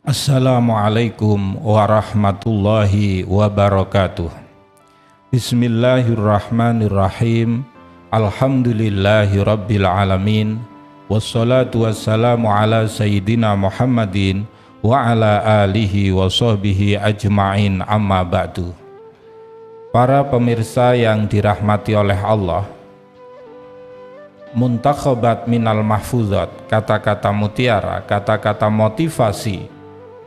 Assalamualaikum warahmatullahi wabarakatuh. Bismillahirrahmanirrahim. Alhamdulillahi rabbil alamin. Wassalatu wassalamu ala sayyidina Muhammadin wa ala alihi wa sahbihi ajma'in, amma ba'du. Para pemirsa yang dirahmati oleh Allah, muntakhabat minal mahfuzat, kata-kata mutiara, kata-kata motivasi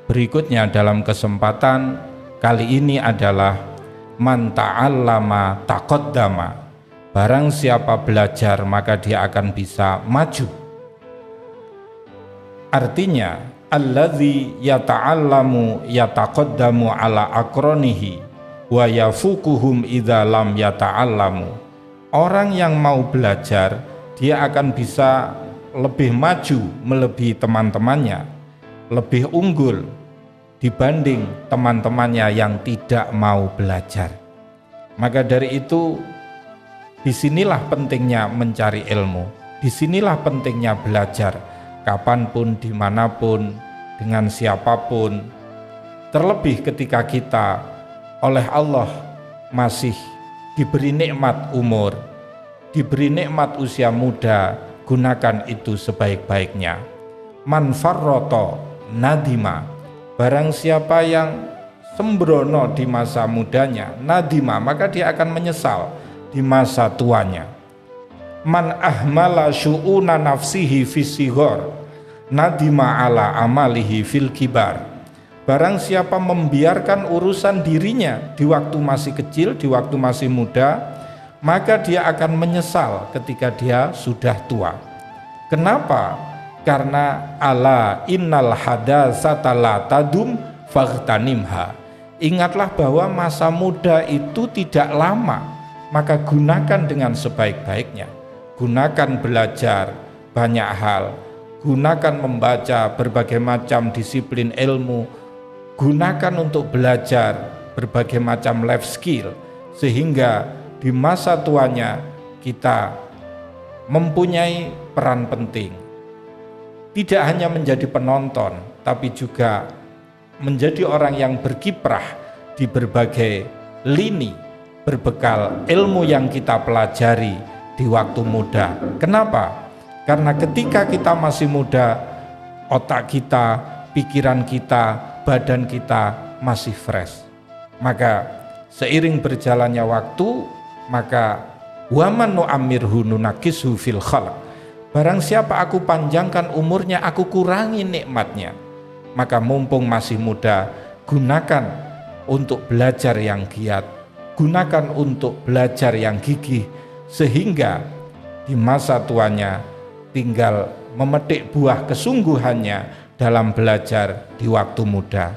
berikutnya dalam kesempatan kali ini adalah man ta'allama taqaddama. Barang siapa belajar maka dia akan bisa maju. Artinya alladzi yata'allamu yataqaddamu ala aqranihi wa yafuquhum idza lam yata'allamu. Orang yang mau belajar dia akan bisa lebih maju melebihi teman-temannya, lebih unggul dibanding teman-temannya yang tidak mau belajar. Maka dari itu, disinilah pentingnya mencari ilmu, disinilah pentingnya belajar, kapanpun, dimanapun, dengan siapapun. Terlebih ketika kita oleh Allah masih diberi nikmat umur, diberi nikmat usia muda, gunakan itu sebaik-baiknya. Man farrata nadima. Barang siapa yang sembrono di masa mudanya, nadima, maka dia akan menyesal di masa tuanya. Man ahmala syu'una nafsihi fisighar, nadima ala amalihi fil kibar. Barang siapa membiarkan urusan dirinya di waktu masih kecil, di waktu masih muda, maka dia akan menyesal ketika dia sudah tua. Kenapa? Karena ala innal hadatsata la tadum faghtanimha. Ingatlah bahwa masa muda itu tidak lama, maka gunakan dengan sebaik-baiknya. Gunakan belajar banyak hal, gunakan membaca berbagai macam disiplin ilmu, gunakan untuk belajar berbagai macam life skill, sehingga di masa tuanya kita mempunyai peran penting. Tidak hanya menjadi penonton, tapi juga menjadi orang yang berkiprah di berbagai lini, berbekal ilmu yang kita pelajari di waktu muda. Kenapa? Karena ketika kita masih muda, otak kita, pikiran kita, badan kita masih fresh. Maka seiring berjalannya waktu, maka waman nu'ammirhu nunakishu fil khalq. Barang siapa aku panjangkan umurnya, aku kurangi nikmatnya. Maka mumpung masih muda, gunakan untuk belajar yang giat, gunakan untuk belajar yang gigih, sehingga di masa tuanya tinggal memetik buah kesungguhannya dalam belajar di waktu muda.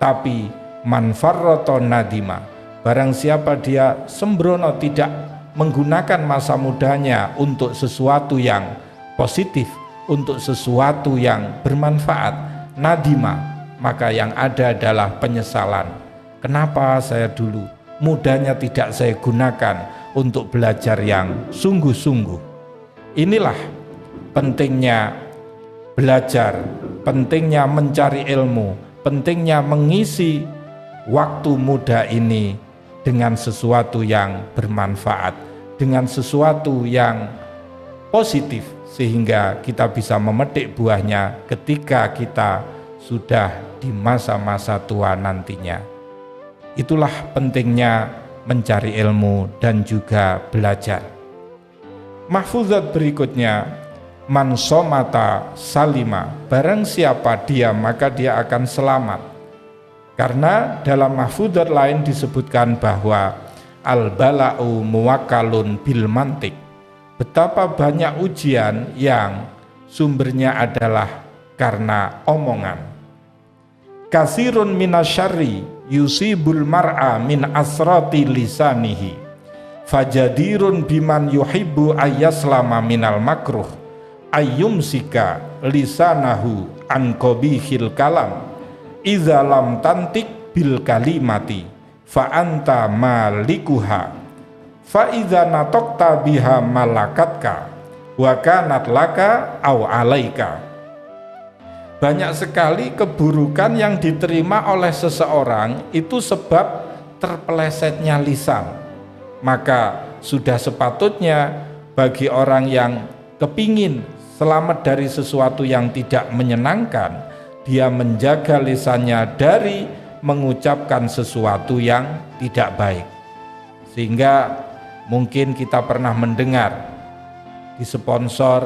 Tapi man farrata nadima, barang siapa dia sembrono tidak menggunakan masa mudanya untuk sesuatu yang positif, untuk sesuatu yang bermanfaat, nadima, maka yang ada adalah penyesalan. Kenapa saya dulu mudanya tidak saya gunakan untuk belajar yang sungguh-sungguh? Inilah pentingnya belajar, pentingnya mencari ilmu, pentingnya mengisi waktu muda ini dengan sesuatu yang bermanfaat, dengan sesuatu yang positif, sehingga kita bisa memetik buahnya ketika kita sudah di masa-masa tua nantinya. Itulah pentingnya mencari ilmu dan juga belajar. Mahfuzat berikutnya, man somata salima, barang siapa diam maka dia akan selamat. Karena dalam mahfuzat lain disebutkan bahwa al-bala'u muwakkalun bil mantik. Betapa banyak ujian yang sumbernya adalah karena omongan. Kasirun minasyarri yusibul mar'a min asrati lisanihi, fajadirun biman yuhibbu ayyaslama minal makruh ayyumsika lisanahu an qabihil kalam idza lam tantik bil kalimati fa anta malikuha fa idza nataqta biha malakatka wa kanat laka aw alaika. Banyak sekali keburukan yang diterima oleh seseorang itu sebab terpelesetnya lisan. Maka sudah sepatutnya bagi orang yang kepingin selamat dari sesuatu yang tidak menyenangkan, dia menjaga lisannya dari mengucapkan sesuatu yang tidak baik. Sehingga mungkin kita pernah mendengar di sponsor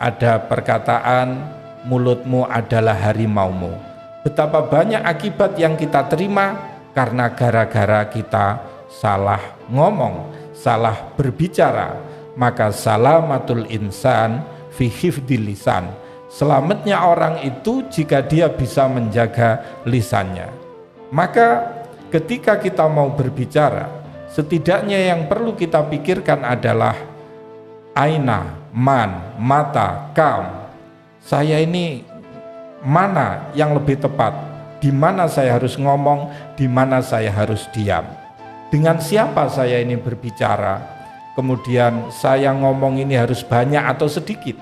ada perkataan, mulutmu adalah harimaumu. Betapa banyak akibat yang kita terima karena gara-gara kita salah ngomong, salah berbicara. Maka salamatul insan fi hifdil lisan. Selamatnya orang itu jika dia bisa menjaga lisannya. Maka ketika kita mau berbicara, setidaknya yang perlu kita pikirkan adalah aina, man, mata, kam. Saya ini mana yang lebih tepat? Di mana saya harus ngomong, di mana saya harus diam? Dengan siapa saya ini berbicara? Kemudian saya ngomong ini harus banyak atau sedikit?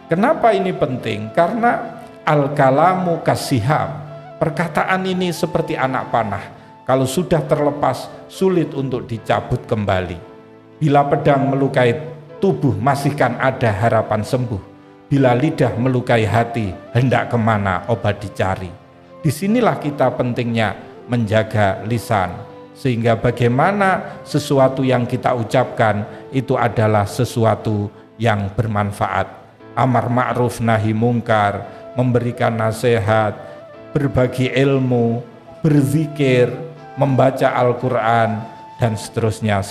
Kenapa ini penting? Karena al-kalamu kasiham. Perkataan ini seperti anak panah. Kalau sudah terlepas, sulit untuk dicabut kembali. Bila pedang melukai tubuh, masihkan ada harapan sembuh. Bila lidah melukai hati, hendak kemana obat dicari. Disinilah kita pentingnya menjaga lisan. Sehingga bagaimana sesuatu yang kita ucapkan itu adalah sesuatu yang bermanfaat. Amar ma'ruf nahi mungkar, memberikan nasihat, berbagi ilmu, berzikir, membaca Al-Quran, dan seterusnya.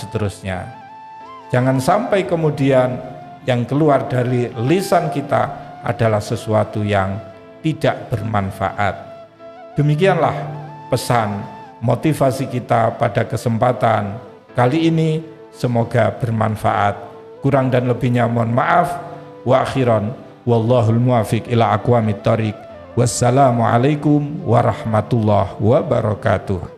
Jangan sampai kemudian yang keluar dari lisan kita adalah sesuatu yang tidak bermanfaat. Demikianlah pesan motivasi kita pada kesempatan kali ini, semoga bermanfaat. Kurang dan lebihnya mohon maaf. Wa akhiran wallahul muwafiq ila aqwamit thoriq. Wassalamualaikum warahmatullahi wabarakatuh.